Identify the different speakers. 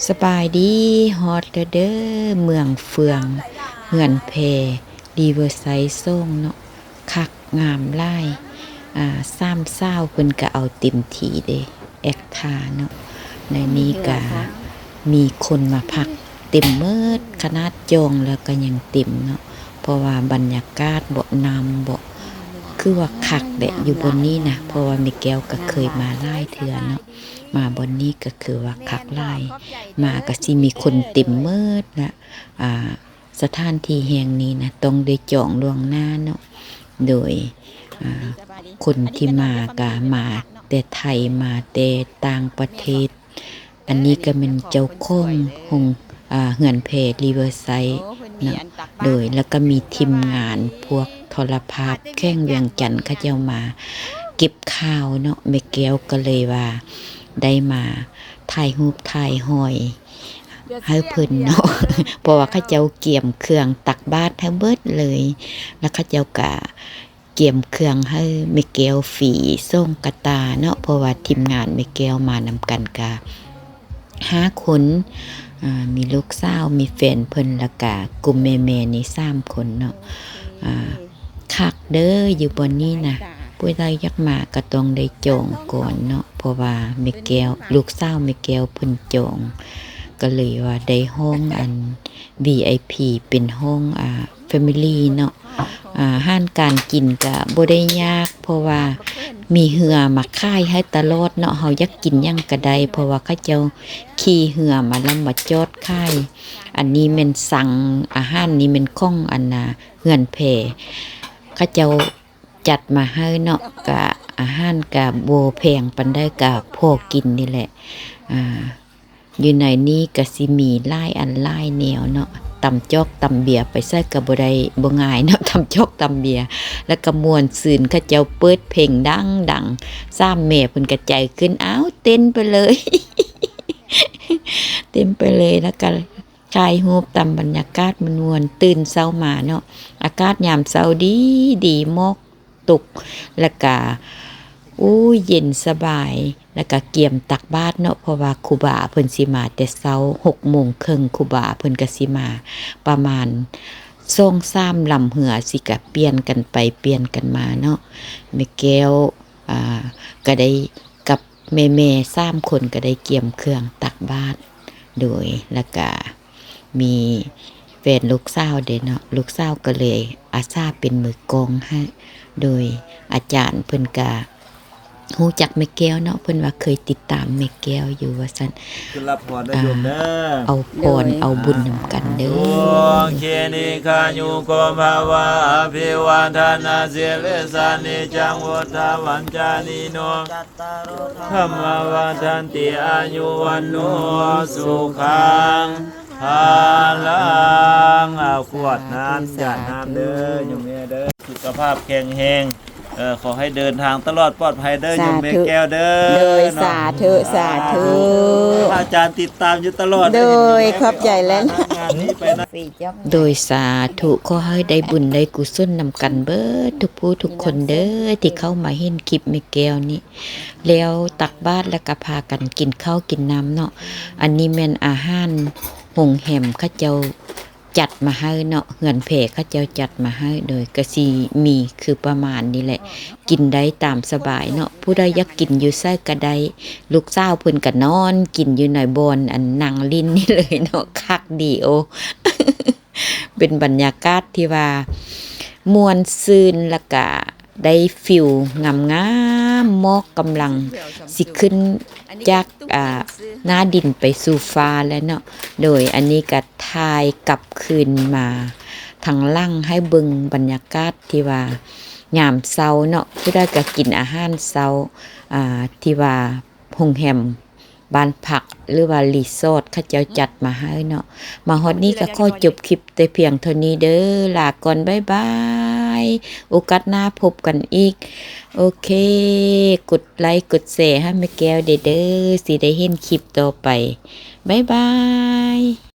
Speaker 1: สบายดีฮอตเด้อเมืองเฟืองเหือนเพดีเวอร์ไซส่งเนาะคักงามไล่ซ้ำเศร้าเพิ่นก็เอาเต็มทีเด้แอคทาเนาะในนี้ก็มีคนมาพักเต็มเมิดคณะจองแล้วก็ยังเต็มเนาะเพราะว่าบรรยากาศบ่นำบ่คือว่าคักแดะอยู่บนนี้นะเพราะว่ามิแก้วก็เคยมาหลายเทื่อเนาะมาบนนี้ก็คือว่าคักหลายมาก็สิมีคนเต็มเมิดนะสถานที่แห่งนี้นะต้องได้จองล่วงหน้าเนาะโดยคนที่มาก็มาแต่ไทยมาแต่ต่างประเทศอันนี้ก็เป็นเจ้าของเหือนเพจรีเวอร์ไซด์นะโดยแล้วก็มีทีมงานพวกโทรภาพแข้งเวียงจันทร์เขาเจ้ามาเก็บข่าวเนาะแม่แก้วก็เลยว่าได้มาถ่ายรูปถ่ายหอยให้เพิ่นเนาะเพราะว่าเขาเจ้าเกี่ยมเครื่องตักบาตรให้เบิดเลยแล้วเขาเจ้าก็เกี่ยมเครื่องให้แม่แก้วฝีส่งกระตาเนาะเพราะว่าทีมงานแม่แก้วมานำกันกะ5 คนมีลูกสาวมีแฟนเพิ่นแล้วก็กลุ่มแม่ๆนี่3 คนเนาะคักเด้ออยู่บนนี้นะผู้ใดอยากมาก็ต้องได้จองก่อนเนาะเพราะว่าแม่แก้วลูกสาวแม่แก้วเพิ่นจองก็เลยว่าได้ห้องอัน VIP เป็นห้องFamily เนาะอาหารการกินก็บ่ได้ยากเพราะว่ามีเหือมาค่ายให้ตลอดเนาะเฮาอยากกินหยังก็ได้เพราะว่าเขาเจ้าขี่เหือมาแล้วมาจอดค่ายอันนี้แม่นสั่งอาหารนี่แม่นของอันน่ะเฮือนแพเขาเจ้าจัดมาให้เนาะก็อาหารก็บ่แพงปานใดก็พอกินนี่แหละอยู่ในนี้ก็สิมีหลายอันหลายแนวเนาะตำจอกตำเบียร์ไปใส่ก็บ่ได้บ่ง่ายเนาะตำจอกตำเบียร์แล้วก็ม่วนซื่นเขาเจ้าเปิดเพลงดัง3 แม่เพิ่นก็ใจขึ้นอ้าวเต้นไปเลย เต็มไปเลยแล้วก็ถ่ายรูปตามบรรยากาศมันม่วนตื่นเช้ามาเนาะอากาศยามเช้าดีหมอกตกแล้วก็เย็นสบายแล้วก็เกี่ยมตักบาตรเนาะเพราะว่าครูบาเพิ่นสิมาแต่เช้า6:30ครูบาเพิ่นก็สิมาประมาณ2-3 ลำเหือสิก็เปลี่ยนกันไปเปลี่ยนกันมาเนาะแม่แก้วก็ได้กับแม่3 คนก็ได้เกี่ยมเครื่องตักบาตรโดยแล้วก็มีแฟนลูกสาวเด้เนาะลูกสาวก็เลยอาสาเป็นมือกลองให้โดยอาจารย์เพิ่นก็ฮู้จักแม่แก้วเนาะเพิ่นว่าเคยติดตามแม่แก้วอยู่ว่าซั่น
Speaker 2: คือรับพรได้โยมเด้อ
Speaker 1: เอาพรเอาบุญนำกันเด้อ
Speaker 2: เคนิคายุโกภาวะอภิวาทนาสิริสานิจังวุฒาวัญจานิโนธัมมาวาทันติอายุวันโนสุขังพาลังเอาขวดน้ำจัดน้ำเด้อโยมเด้อสุขภาพแข็งแรงขอให้เดินทางตลอดปลอดภัยเด้อโยมแม่แก้วเด้อ
Speaker 1: โดยสาธุสาธุ
Speaker 2: อาจารย์ติดตามอยู่ตลอด
Speaker 1: โดยขอบใจแล้ว
Speaker 2: งานนี้ไปนะ
Speaker 1: โดยสาธุขอให้ได้บุญได้กุศลนำกันเบิดทุกผู้ทุกคนเด้อที่เข้ามาเห็นคลิปแม่แก้วนี้แล้วตักบาตรแล้วก็พากันกินข้าวกินน้ำเนาะอันนี้แม่นอาหารหงแหมเขาเจ้าจัดมาให้เนาะเหือนเพเขาเจ้าจัดมาให้โดยกะสิมีคือประมาณนี้แหละกินได้ตามสบายเนาะผู้ใดอยากกินอยู่ไสก็ได้ลูกสาวเพิ่นก็นอนกินอยู่ในบอนอันนางลิ้นนี่เลยเนาะคักดีโอ เป็นบรรยากาศที่ว่าม่วนซื่นแล้วก็ได้ฟิลงามๆหมอกกำลังสิขึ้นจากหน้าดินไปสู่ฟ้าแล้วเนาะโดยอันนี้ก็ถ่ายกลับคืนมาทางล่างให้เบิ่งบรรยากาศที่ว่ายามเช้าเนาะผู้ใดก็กินอาหารเช้าที่ว่าโรงแรมบ้านพักหรือว่ารีสอร์ทเขาเจ้าจัดมาให้เนาะมาฮอดนี้ก็ขอจบคลิปแต่เพียงเท่านี้เด้อลาก่อนบ๊ายบายโอกาสหน้าพบกันอีกโอเคกดไลค์กดแชร์ให้แม่แก้วเด้อสิได้เห็นคลิปต่อไปบ๊ายบาย